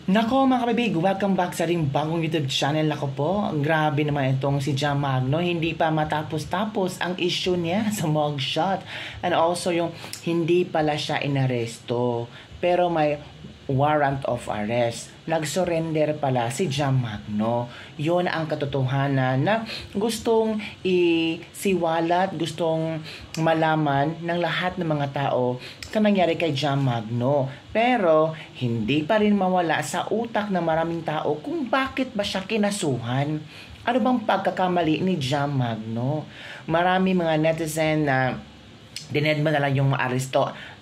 Nako mga kabibig, welcome back sa ring bagong YouTube channel. Ako po, grabe naman itong si Jam Magno. Hindi pa matapos-tapos ang issue niya sa mugshot. And also yung hindi pala siya inaresto. Pero may warrant of arrest. Nag-surrender pala si Jam Magno. Yun ang katotohanan na gustong isiwalat, gustong malaman ng lahat ng mga tao sa nangyari kay Jam Magno. Pero hindi pa rin mawala sa utak ng maraming tao kung bakit ba siya kinasuhan. Ano bang pagkakamali ni Jam Magno? Marami mga netizen na dinedma na lang yung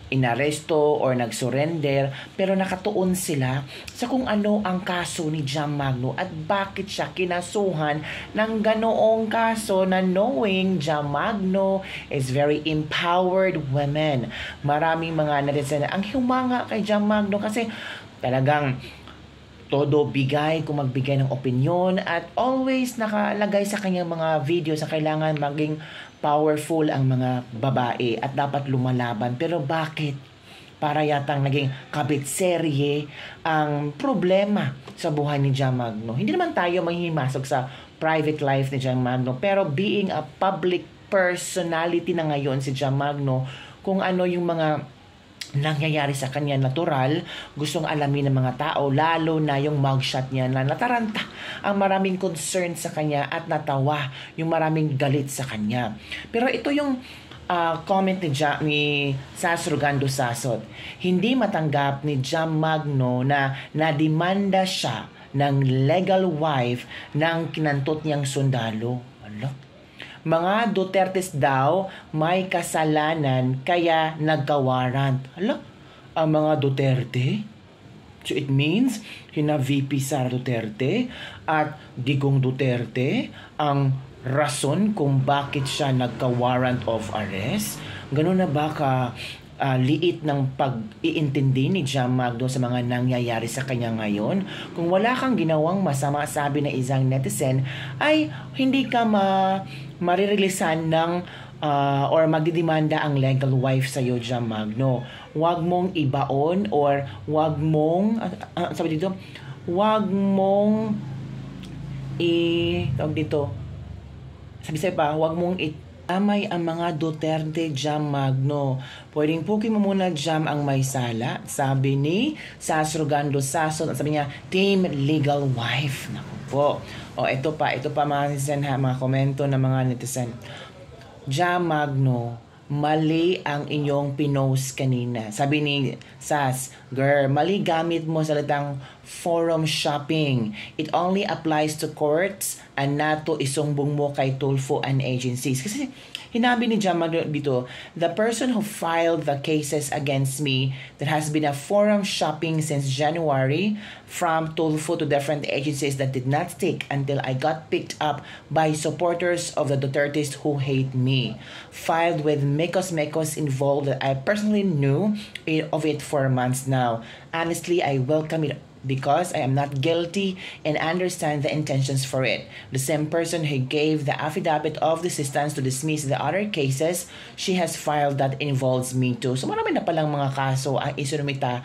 inaresto or nag-surrender, pero nakatuon sila sa kung ano ang kaso ni Jam Magno at bakit siya kinasuhan ng ganoong kaso na knowing Jam Magno is very empowered women. Maraming mga netizen ang humanga kay Jam Magno kasi talagang todo bigay kung magbigay ng opinion at always nakalagay sa kanyang mga videos na kailangan maging powerful ang mga babae at dapat lumalaban. Pero bakit? Para yatang naging kabit-serye ang problema sa buhay ni Jam Magno. Hindi naman tayo mahihimasok sa private life ni Jam Magno, pero being a public personality na ngayon si Jam Magno, kung ano yung mga nangyayari sa kanya natural, gustong alamin ng mga tao, lalo na yung mugshot niya na nataranta ang maraming concern sa kanya at natawa yung maraming galit sa kanya. Pero ito yung comment ni Sas Rogando Sasot. Hindi matanggap ni Jam Magno na nadimanda siya ng legal wife ng kinantot niyang sundalo. Ano? Mga Dutertes daw may kasalanan kaya nagka-warrant. Hala, ang mga Duterte? So it means, hina VP Sara Duterte at Digong Duterte ang rason kung bakit siya nagka-warrant of arrest? Ganun na ba liit ng pag-iintindi ni Jam Magno sa mga nangyayari sa kanya ngayon? Kung wala kang ginawang masama, sabi na isang netizen, ay hindi ka maririlisan ng or magdidemanda ang legal wife sa iyo, Jam Magno. Huwag mong ibaon or huwag mong sabi dito, huwag mong tawag dito, sabi pa, huwag mong amay ang mga Duterte, Jam Magno. Pwedeng pukin mo muna, Jam, ang may sala. Sabi ni Sas Rogando Sasot. Sabi niya, Team Legal Wife. Naku po. O, ito pa mga netizen ha, mga komento ng mga netizen. Jam Magno, mali ang inyong pinost kanina. Sabi ni Sas, girl, mali gamit mo salitang forum shopping. It only applies to courts and not to isumbong mo kay Tulfo and agencies. Kasi hinabi ni Jam Magno dito, the person who filed the cases against me that has been a forum shopping since January from Tulfo to different agencies that did not stick until I got picked up by supporters of the Dutertes who hate me. Filed with Mekos involved that I personally knew of it for months now. Honestly, I welcome it because I am not guilty and understand the intentions for it. The same person who gave the affidavit of desistance to dismiss the other cases, she has filed that involves me too. So marami na palang mga kaso ang isinumita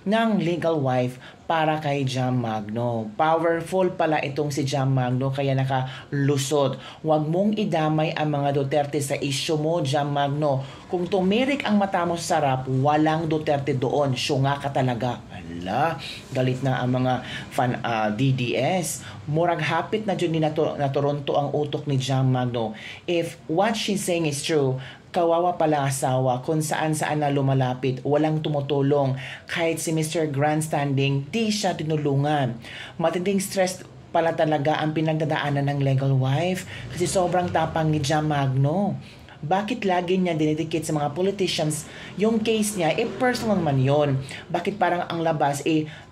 ng legal wife para kay Jam Magno. Powerful pala itong si Jam Magno kaya nakalusot. Huwag mong idamay ang mga Duterte sa issue mo, Jam Magno. Kung tumirik ang mata mo sa sarap, walang Duterte doon. Syunga ka talaga. Ala, galit na ang mga fan DDS. Murag hapit na dyan ni na Toronto ang utok ni Jam Magno. If what she's saying is true, kawawa pala asawa kung saan-saan na lumalapit, walang tumutulong. Kahit si Mr. Grandstanding, di siya tinulungan. Matinding stress pala talaga ang pinagdadaanan ng legal wife kasi sobrang tapang ni Jam Magno. Bakit lagi niya dinidikit sa mga politicians yung case niya? Personal man yun. Bakit parang ang labas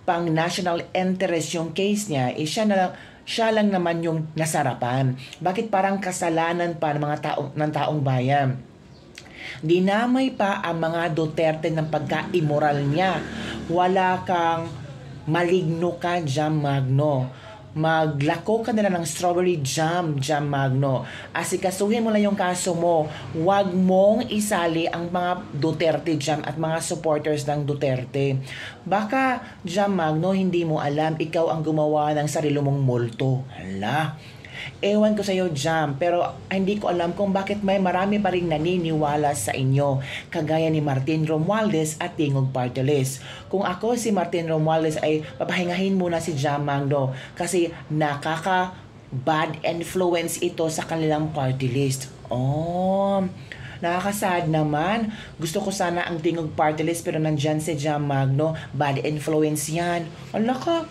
pang national interest yung case niya? Siya lang naman yung nasarapan. Bakit parang kasalanan pa ng taong bayan? Dinamay pa ang mga Duterte ng pagka-immoral niya. Wala kang maligno ka, Jam Magno. maglako ka na lang ng strawberry jam, Jam Magno. Asikasuhin mo lang yung kaso mo. Huwag mong isali ang mga Duterte Jam at mga supporters ng Duterte. Baka, Jam Magno, hindi mo alam, ikaw ang gumawa ng sarili mong multo. Hala. Ewan ko sa iyo, Jam, pero hindi ko alam kung bakit may marami pa rin naniniwala sa inyo, kagaya ni Martin Romualdez at Tingog Party List. Kung ako si Martin Romualdez ay papahingahin muna si Jam Magno kasi bad influence ito sa kanilang party list. Oh, nakakasad naman. Gusto ko sana ang Tingog Party List pero nandyan si Jam Magno. Bad influence yan. Ala ka,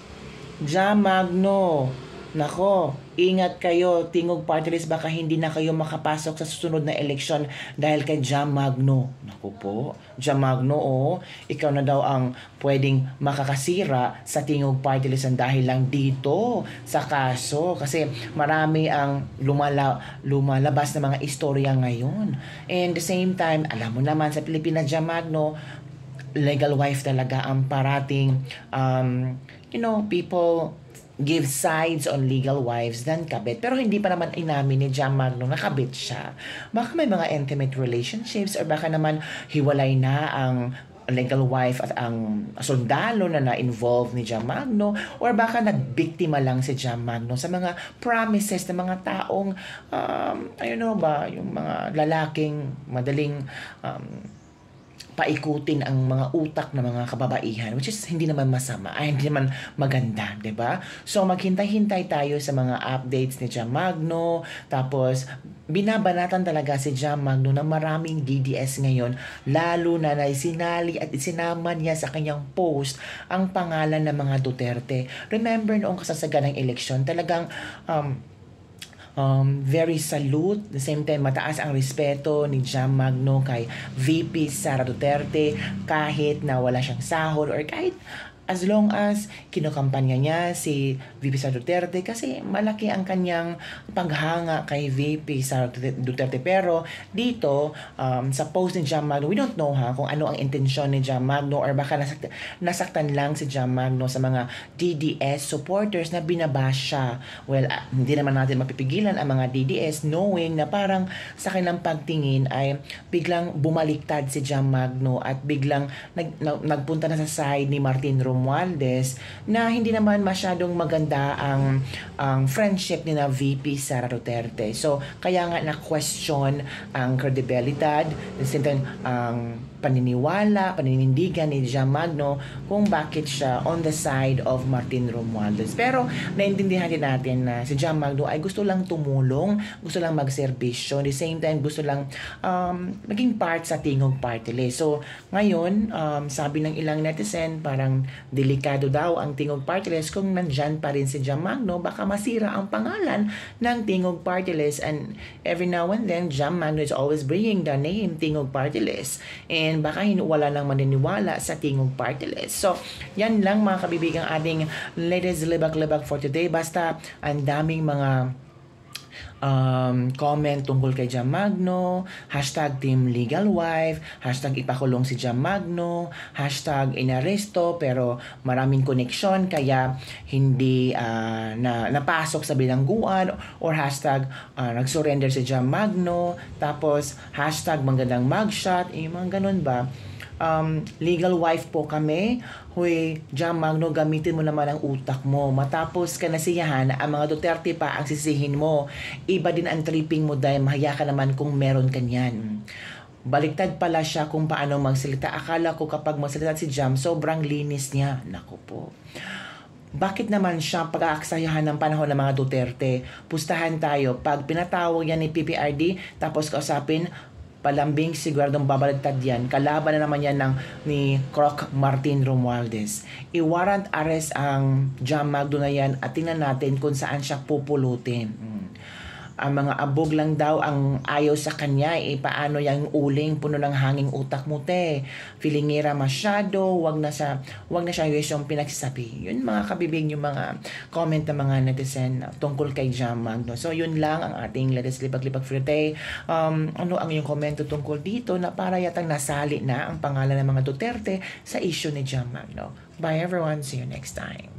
Jam Magno. Nako, ingat kayo, Tingog Party List, baka hindi na kayo makapasok sa susunod na eleksyon dahil kay Jam Magno. Naku po, Jam Magno, ikaw na daw ang pwedeng makakasira sa Tingog Party List dahil lang dito sa kaso. Kasi marami ang lumalabas na mga istorya ngayon. And the same time, alam mo naman sa Pilipinas, Jam Magno, legal wife talaga ang parating, people give sides on legal wives than kabit. Pero hindi pa naman inamin ni Jam Magno na kabit siya. Baka may mga intimate relationships or baka naman hiwalay na ang legal wife at ang sundalo na na-involve ni Jam Magno or baka nagbiktima lang si Jam Magno sa mga promises ng mga taong yung mga lalaking madaling paikutin ang mga utak ng mga kababaihan, which is hindi naman masama, hindi naman maganda, 'di ba? So maghintay-hintay tayo sa mga updates ni Jam Magno. Tapos binabanatan talaga si Jam Magno na maraming DDS ngayon, lalo na sinali at isinama niya sa kanyang post ang pangalan ng mga Duterte. Remember noong kasasaganang eleksyon, talagang very salute. At the same time, mataas ang respeto ni Jam Magno kay VP Sara Duterte kahit na wala siyang sahod or kahit as long as kinukampanya niya si VP Sara Duterte kasi malaki ang kanyang paghanga kay VP Sara Duterte. Pero dito, sa post ni Jam Magno, we don't know kung ano ang intensyon ni Jam Magno or baka nasaktan lang si Jam Magno sa mga DDS supporters na binabash siya. Well, hindi naman natin mapipigilan ang mga DDS knowing na parang sa kanilang pagtingin ay biglang bumaliktad si Jam Magno at biglang nagpunta na sa side ni Martin Romualdez na hindi naman masyadong maganda ang friendship ni na VP Sara Duterte. So, kaya nga na-question ang credibilidad, ang paninindigan ni Jam Magno kung bakit siya on the side of Martin Romualdez. Pero, naintindihan din natin na si Jam Magno ay gusto lang tumulong, gusto lang magserbisyo, at the same time, gusto lang maging part sa Tingog Party List. So, ngayon, sabi ng ilang netizen, parang delikado daw ang Tingog Party List kung nandyan pa rin si Jam Magno, baka masira ang pangalan ng Tingog Party List. And every now and then, Jam Magno is always bringing the name Tingog Party List. And baka wala nang maniniwala sa Tingog Party List. So, yan lang mga kabibigang ating latest libag-libag for today. Basta, ang daming mga comment tungkol kay Jam Magno, hashtag Team Legal Wife, hashtag ipakulong si Jam Magno, hashtag inaresto pero maraming koneksyon kaya hindi napasok sa bilangguan, or hashtag nag-surrender si Jam Magno, tapos hashtag magandang mugshot, mga ganun ba? Legal wife po kami. Huy, Jam Magno, gamitin mo naman ang utak mo. Matapos ka nasiyahan, ang mga Duterte pa ang sisihin mo. Iba din ang tripping mo dahil mahiya ka naman kung meron ka niyan. Baliktad pala siya kung paano magsalita. Akala ko kapag magsalita si Jam, sobrang linis niya. Naku po. Bakit naman siya pag-aaksayahan ng panahon ng mga Duterte? Pustahan tayo. Pag pinatawag yan ni PPRD, tapos kausapin, palambing siguradong babalagtad yan. Kalaban na naman yan ni Croc Martin Romualdez. I-warrant arrest ang Jam Magno na yan at tingnan natin kung saan siya pupulutin. Ang mga abog lang daw ang ayaw sa kanya. Paano yung uling puno ng hanging utak mo, te? Filingera masyado, wag na siya yung pinagsasabi. Yun mga kabibig, yung mga comment ng mga netizen tungkol kay Jam Magno. So yun lang ang ating latest libag-libag for today. Ano ang iyong komento tungkol dito na para yatang nasali na ang pangalan ng mga Duterte sa issue ni Jam Magno? Bye everyone, see you next time.